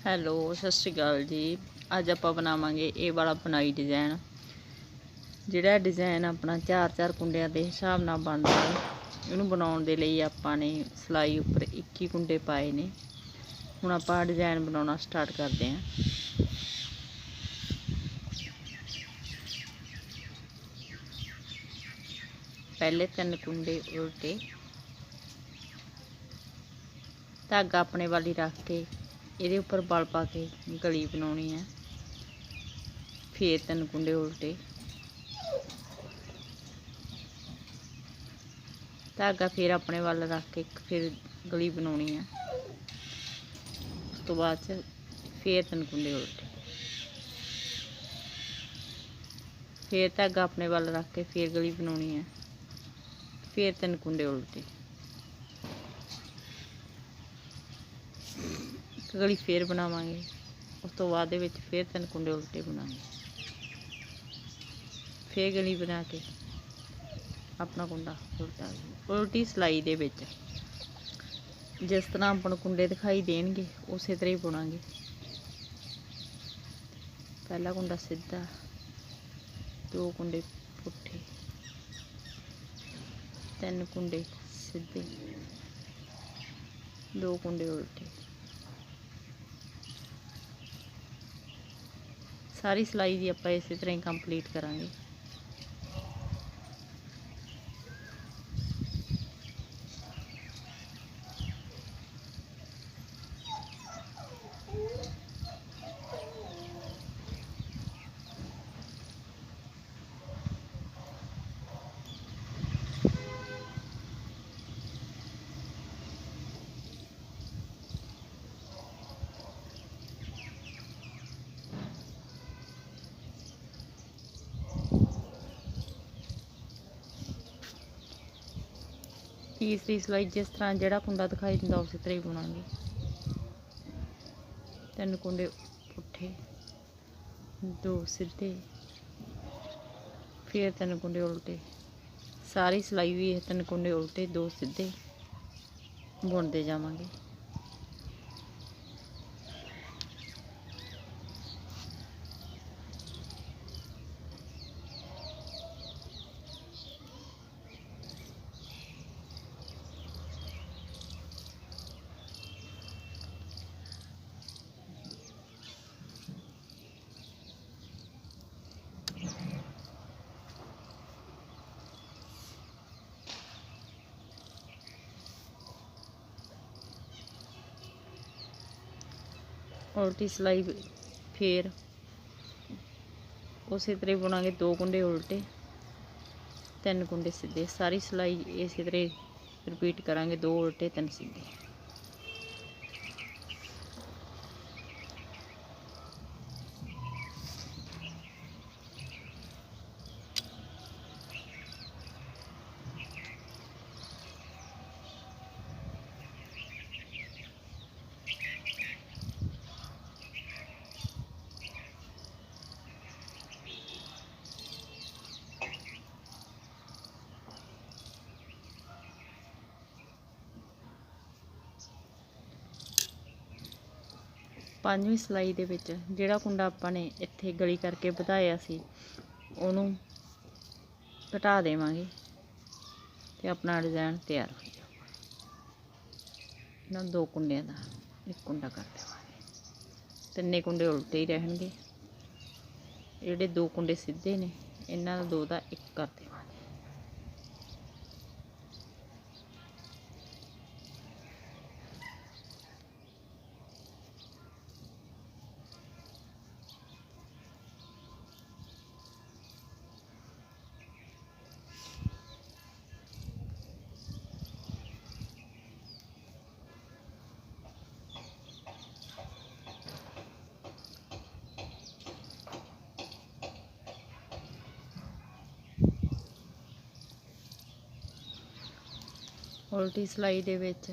Hello ਸਤਿ ਸ਼੍ਰੀ ਅਕਾਲ ਜੀ। ਅੱਜ ਆਪਾਂ ਬਣਾਵਾਂਗੇ ਇਹ ਵਾਲਾ ਬੁਣਾਈ ਡਿਜ਼ਾਈਨ। ਜਿਹੜਾ ਡਿਜ਼ਾਈਨ ਆਪਣਾ 4 ਕੁੰਡਿਆਂ ਦੇ ਹਿਸਾਬ ਨਾਲ ਬਣਦਾ ਹੈ। ਇਹਨੂੰ ਬਣਾਉਣ ਦੇ ਲਈ ਆਪਾਂ ਨੇ ਸਿਲਾਈ ਉੱਪਰ 21 ਕੁੰਡੇ ਪਾਏ ਨੇ। ਹੁਣ ਆਪਾਂ ਡਿਜ਼ਾਈਨ ਬਣਾਉਣਾ ਸਟਾਰਟ ਕਰਦੇ ਹਾਂ। ਪਹਿਲੇ 3 ਕੁੰਡੇ ਉਲਟੇ, धागा अपने वाली रख के ये ऊपर बल पा के गली बनानी है। फिर 3 कुंडे उल्टे, धागा फिर अपने वाल रख के फिर गली बनानी है। उस तो बाद फिर 3 कुंडे उल्टे, फिर धागा अपने वाल रख के फिर गली बनानी है। फिर 3 कुंडे उल्टे, गली फिर बनावांगे। उस तो बाद फिर 3 कुंडे उल्टे बनाएंगे। फिर गली बना के अपना कुंडा उल्टा, उल्टी सिलाई दे विच जिस तरह अपन कुंडे दिखाई देंगे उस तरह ही बुनांगे। पहला कुंडा सीधा, 2 कुंडे पुट्ठे, 3 कुंडे सीधे, 2 कुंडे उल्टे। सारी सिलाई दी आपां इस तरह ही कंप्लीट करांगे। तीसरी सिलाई जिस तरह जड़ा कुंडा दिखाई दिंदा उस तरह ही बुनांगे। 3 कुंडे पुट्ठे, 2 सीधे, फिर 3 कुंडे उल्टे। सारी सिलाई भी 3 कुंडे उल्टे 2 सीधे बुनते जावांगे। उल्टी सिलाई फिर उस तरह बुनांगे। 2 कुंडे उल्टे, 3 कुंडे सीधे। सारी सिलाई इस तरह रिपीट करांगे। 2 उल्टे 3 सीधे। पांचवीं सिलाई दे विच जिहड़ा कुंडा आपां ने इत्थे गली करके वधाया सी उहनूं घटा देवांगे ते अपना डिजाइन तैयार हो जाऊगा। इन्हां 2 कुंडियां दा 1 कुंडा कर देवांगे। 3 कुंडे उल्टे ही रहणगे। जिहड़े 2 कुंडे सीधे ने इन्हां दा 2 दा 1 कर देवांगे। उल्टी सिलाई दे विच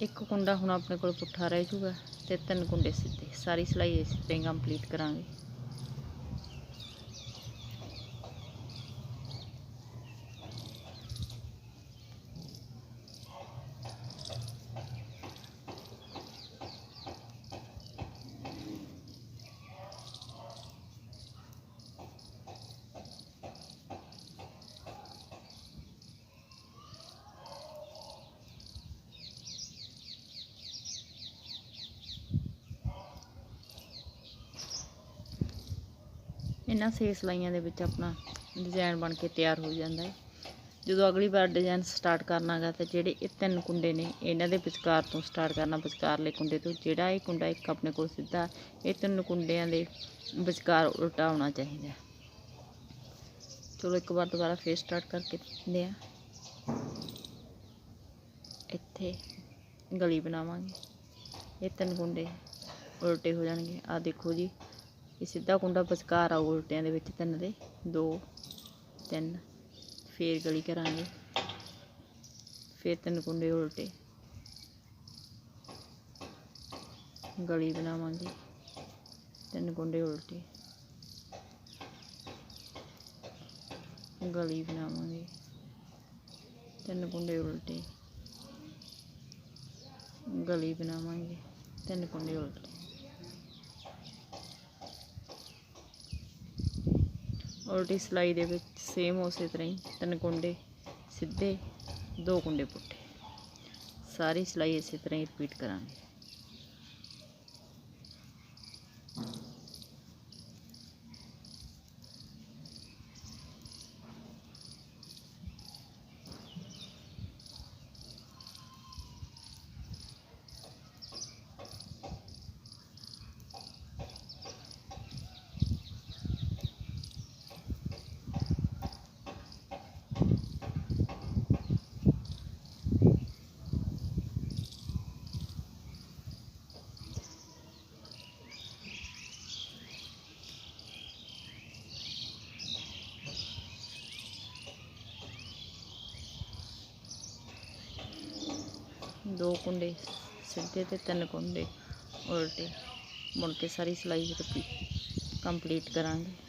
1 कुंडा हुण अपने कोल पुट्ठा रह जूगा ते 3 कुंडे सीधे। सारी सिलाई इस तरह कंप्लीट करांगे। इन्हां 6 सिलाइयां दे विच अपना डिजाइन बन के तैयार हो जाता है। जो अगली बार डिजाइन स्टार्ट करना गा तो जेडे ये 3 कुंडे ने इन्हां दे विचकार तो स्टार्ट करना, विचकारले कुंडे तो जेड़ा ये कुंडा एक अपने कोल सीधा ये 3 कुंडियां दे विचकार उल्टा होना चाहिए। चलो एक बार दोबारा फिर स्टार्ट करके देखते हैं। इत्थे गली बनावांगे, ये 3 कुंडे उल्टे हो जाएंगे। आ देखो जी, ये सीधा कुंडा विचकार आ उल्टियां दे विच 3 दे 2 3, फिर गली करांगे, फिर 3 कुंडे उल्टे, गली बनावांगे, 3 कुंडे उल्टे, गली बनावांगे, 3 कुंडे उल्टे, गली बनावांगे, 3 कुंडे उल्टे। उल्टी सिलाई दे विच सेम उस तरह ही 3 कुंडे सीधे 2 कुंडे पुट्ठे, सारी सिलाई इस तरह ही रिपीट करांगे। दो कुंडे सीधे ते 3 कुंडे उल्टे, मुड़ के सारी सिलाई कंप्लीट करांगे।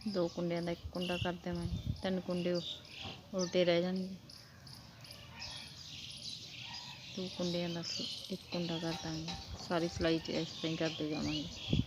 दो कुंडियां का एक कुंडा कर देवांगे, 3 कुंडे उल्टे रह जाएंगे, 2 कुंडियां का एक कुंडा कर देंगे। सारी सिलाई इस तरह ही करते जावांगे।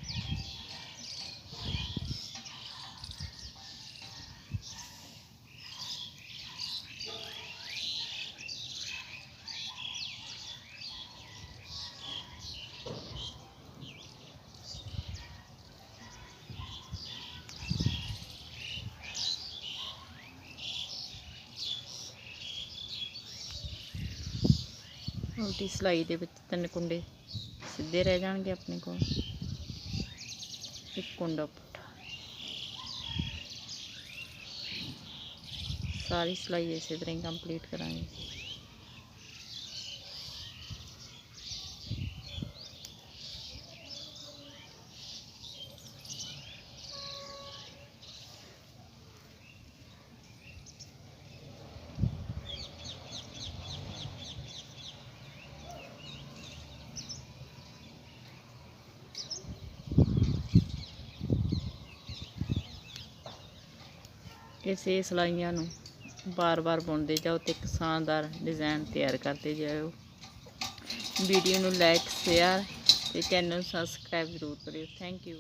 उल्टी सिलाई दे विच 3 कुंडे सीधे रह जाएंगे अपने को, एक कुंडा पुट्ठा, सारी सिलाई इस तरह ही कंप्लीट करांगे। इसे सिलाइयां नूं बार बार बुनते जाओ तो एक शानदार डिज़ाइन तैयार करते जाओ। वीडियो नूं लाइक शेयर ते चैनल सबसक्राइब जरूर करियो। Thank you.